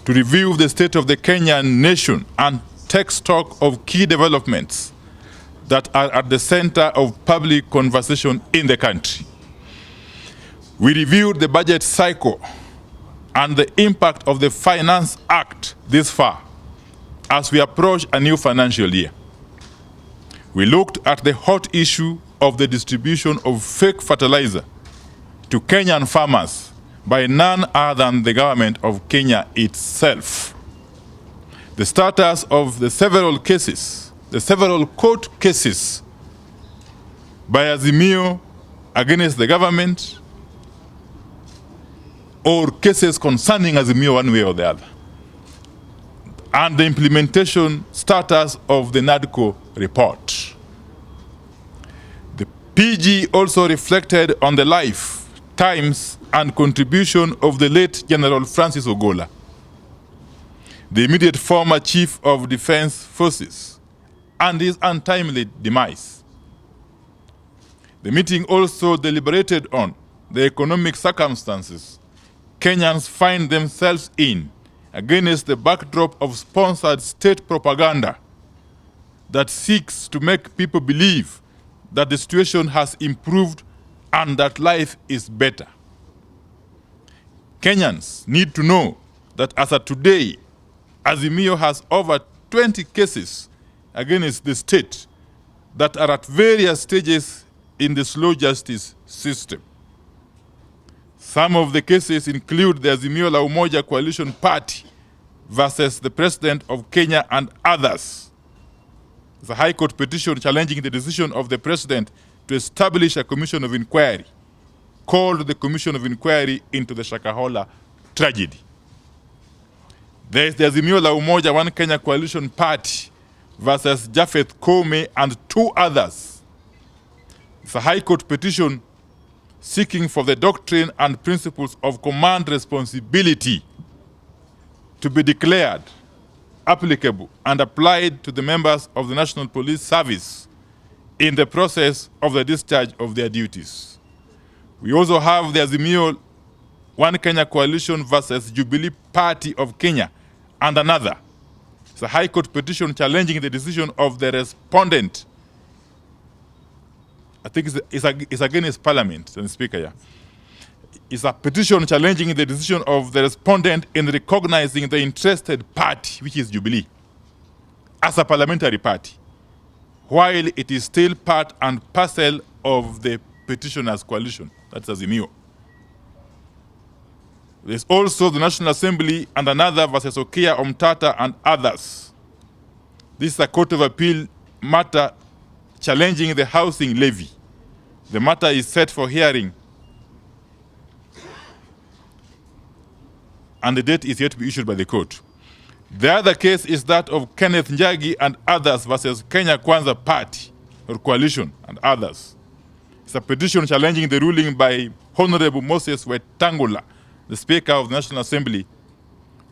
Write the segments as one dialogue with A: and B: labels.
A: to review the state of the Kenyan nation and take stock of key developments that are at the center of public conversation in the country. We reviewed the budget cycle and the impact of the Finance Act this far as we approach a new financial year. We looked at the hot issue of the distribution of fake fertilizer to Kenyan farmers by none other than the government of Kenya itself. The status of the several court cases by Azimio against the government, or cases concerning Azimio one way or the other, and the implementation status of the NADCO report. The PG also reflected on the life, times, and contribution of the late General Francis Ogolla, the immediate former Chief of Defense Forces, and his untimely demise. The meeting also deliberated on the economic circumstances Kenyans find themselves in against the backdrop of sponsored state propaganda that seeks to make people believe that the situation has improved and that life is better. Kenyans need to know that as of today, Azimio has over 20 cases against the state that are at various stages in the slow justice system. Some of the cases include the Azimio la Umoja Coalition Party versus the President of Kenya and others. The High Court petition challenging the decision of the President to establish a commission of inquiry, called the Commission of Inquiry into the Shakahola tragedy. There is the Azimio la Umoja One Kenya Coalition Party versus Japheth Koome and two others. The High Court petition seeking for the doctrine and principles of command responsibility to be declared applicable and applied to the members of the National Police Service in the process of the discharge of their duties. We also have the Azimio One Kenya Coalition versus Jubilee Party of Kenya and another. It's a High Court petition challenging the decision of the respondent. I think it's against Parliament, the Speaker. Yeah. It's a petition challenging the decision of the respondent in recognizing the interested party, which is Jubilee, as a parliamentary party, while it is still part and parcel of the petitioners' coalition. That's Azimio. There's also the National Assembly and another versus Okia Omtata and others. This is a Court of Appeal matter challenging the housing levy. The matter is set for hearing, and the date is yet to be issued by the court. The other case is that of Kenneth Njagi and others versus Kenya Kwanza Party or Coalition and others. It's a petition challenging the ruling by Honorable Moses Wetangula, the Speaker of the National Assembly,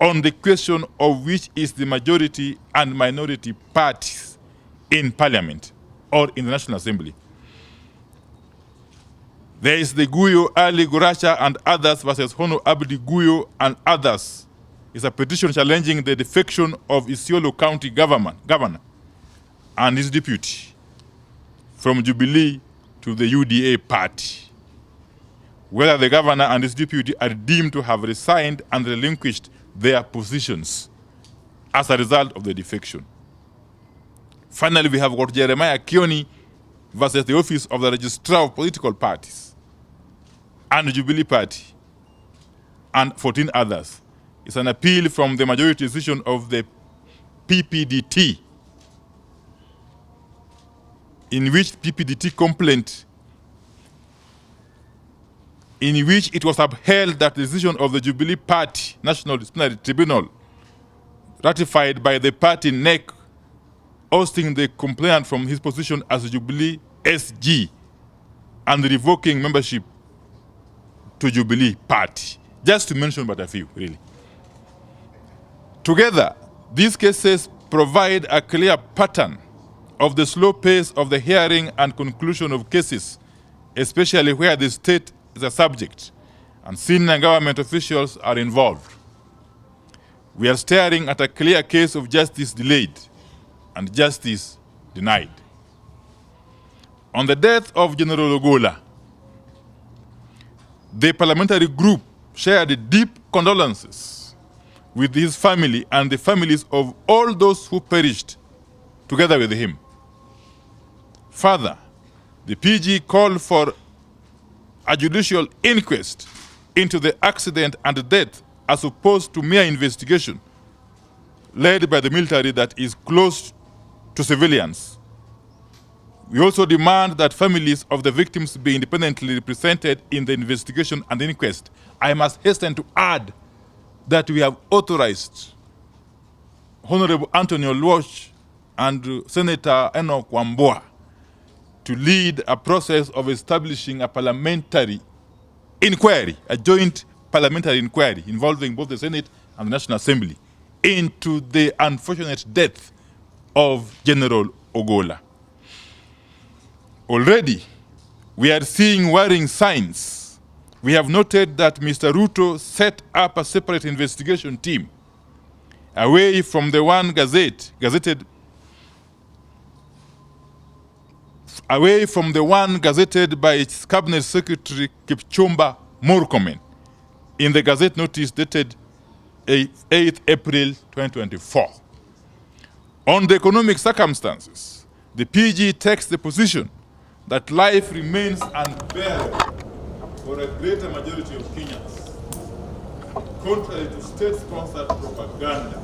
A: on the question of which is the majority and minority parties in Parliament or in the National Assembly. There is the Guyo Ali Guracha and others versus Hono Abdi Guyo and others. It's a petition challenging the defection of Isiolo County governor and his deputy from Jubilee to the UDA party, whether the governor and his deputy are deemed to have resigned and relinquished their positions as a result of the defection. Finally, we have got Jeremiah Kioni versus the Office of the Registrar of Political Parties and the Jubilee Party and 14 others. It's an appeal from the majority decision of the PPDT, in which PPDT complaint, in which it was upheld that the decision of the Jubilee Party National Disciplinary Tribunal, ratified by the party NEC, ousting the complainant from his position as a Jubilee SG and revoking membership to Jubilee Party. Just to mention but a few, really. Together, these cases provide a clear pattern of the slow pace of the hearing and conclusion of cases, especially where the state is a subject and senior government officials are involved. We are staring at a clear case of justice delayed and justice denied. On the death of General Ogolla, the parliamentary group shared deep condolences with his family and the families of all those who perished together with him. Further, the PG called for a judicial inquest into the accident and death as opposed to mere investigation led by the military that is close to civilians. We also demand that families of the victims be independently represented in the investigation and inquest. I must hasten to add that we have authorized Honorable Anthony Oluoch and Senator Enoch Wamboa to lead a process of establishing a parliamentary inquiry, a joint parliamentary inquiry involving both the Senate and the National Assembly into the unfortunate death of General Ogolla. Already, we are seeing worrying signs. We have noted that Mr. Ruto set up a separate investigation team away from the one gazetted by its Cabinet Secretary Kipchumba Murkomen in the Gazette notice dated 8th April 2024. On the economic circumstances, the PG takes the position that life remains unbearable for a greater majority of Kenyans, contrary to state-sponsored propaganda.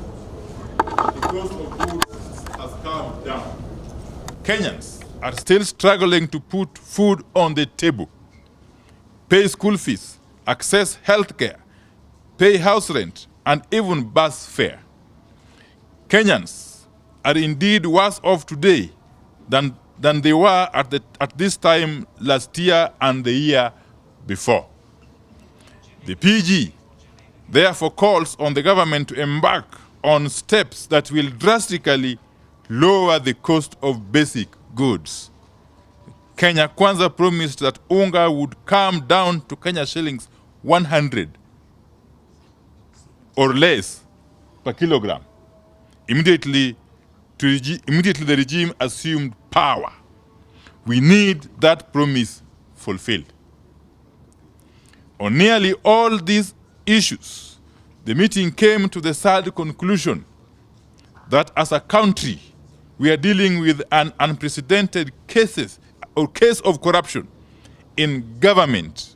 A: The cost of goods has come down. Kenyans are still struggling to put food on the table, pay school fees, access health care, pay house rent, and even bus fare. Kenyans are indeed worse off today than they were at this time last year and the year before. The PG therefore calls on the government to embark on steps that will drastically lower the cost of basic goods. Kenya Kwanza promised that unga would come down to Kenya shillings 100 or less per kilogram. Immediately the regime assumed power. We need that promise fulfilled. On nearly all these issues, the meeting came to the sad conclusion that as a country, we are dealing with an unprecedented case of corruption in government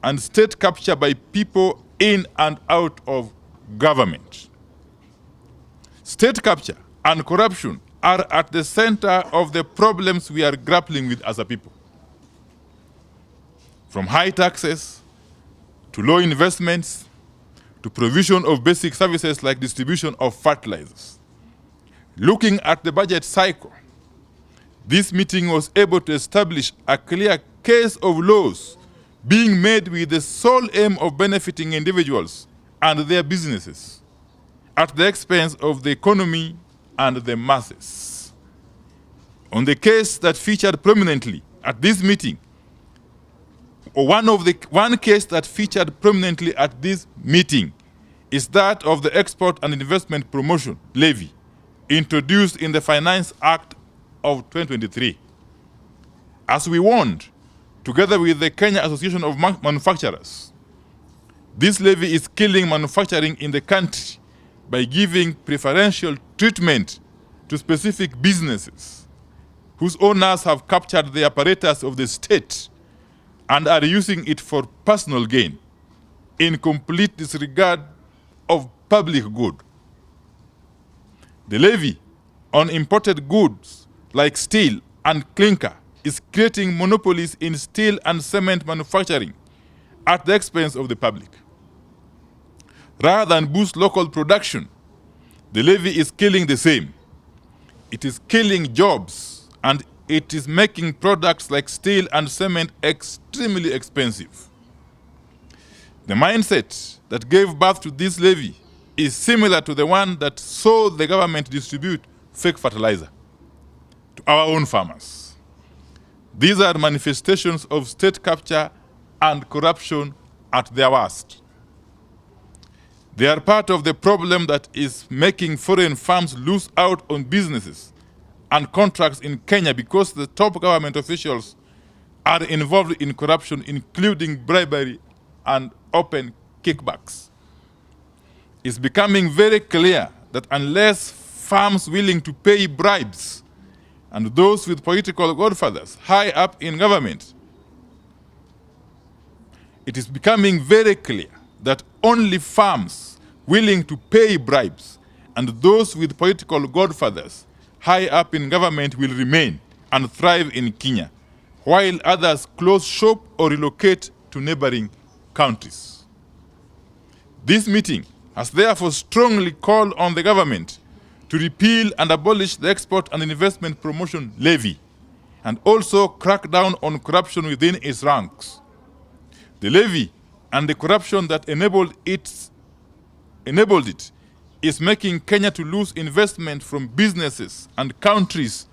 A: and state capture by people in and out of government. State capture and corruption are at the center of the problems we are grappling with as a people. From high taxes, to low investments, to provision of basic services like distribution of fertilizers. Looking at the budget cycle, this meeting was able to establish a clear case of laws being made with the sole aim of benefiting individuals and their businesses at the expense of the economy and the masses. On the case that featured prominently at this meeting, or one case that featured prominently at this meeting is that of the Export and Investment Promotion Levy, introduced in the Finance Act of 2023. As we warned, together with the Kenya Association of Manufacturers, this levy is killing manufacturing in the country by giving preferential treatment to specific businesses whose owners have captured the apparatus of the state and are using it for personal gain in complete disregard of public good. The levy on imported goods like steel and clinker is creating monopolies in steel and cement manufacturing at the expense of the public. Rather than boost local production, the levy is killing the same. It is killing jobs, and it is making products like steel and cement extremely expensive. The mindset that gave birth to this levy is similar to the one that saw the government distribute fake fertilizer to our own farmers. These are manifestations of state capture and corruption at their worst. They are part of the problem that is making foreign firms lose out on businesses and contracts in Kenya because the top government officials are involved in corruption, including bribery and open kickbacks. It's becoming very clear that unless firms willing to pay bribes and those with political godfathers high up in government, it is becoming very clear that only firms willing to pay bribes and those with political godfathers high up in government will remain and thrive in Kenya, while others close shop or relocate to neighboring countries. This meeting has therefore strongly called on the government to repeal and abolish the Export and Investment Promotion Levy and also crack down on corruption within its ranks. The levy and the corruption that enabled it is making Kenya to lose investment from businesses and countries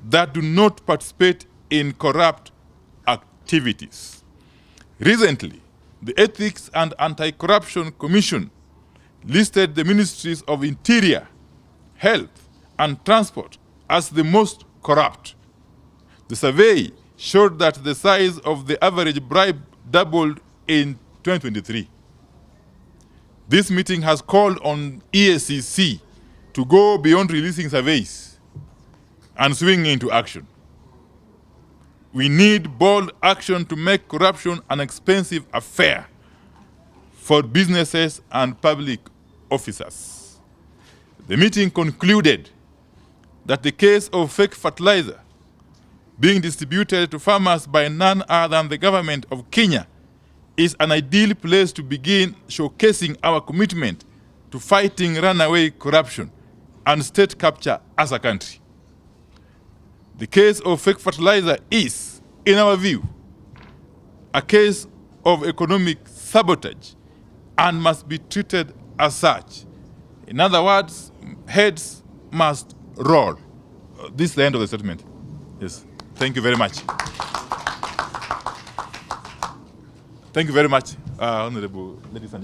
A: that do not participate in corrupt activities. Recently, the Ethics and Anti-Corruption Commission listed the ministries of Interior, Health, and Transport as the most corrupt. The survey showed that the size of the average bribe doubled in 2023. This meeting has called on EACC to go beyond releasing surveys and swing into action. We need bold action to make corruption an expensive affair for businesses and public officers. The meeting concluded that the case of fake fertilizer being distributed to farmers by none other than the government of Kenya is an ideal place to begin showcasing our commitment to fighting runaway corruption and state capture as a country. The case of fake fertilizer is, in our view, a case of economic sabotage and must be treated as such. In other words, heads must roll. This is the end of the statement. Yes. Thank you very much. Thank you very much, Honorable ladies and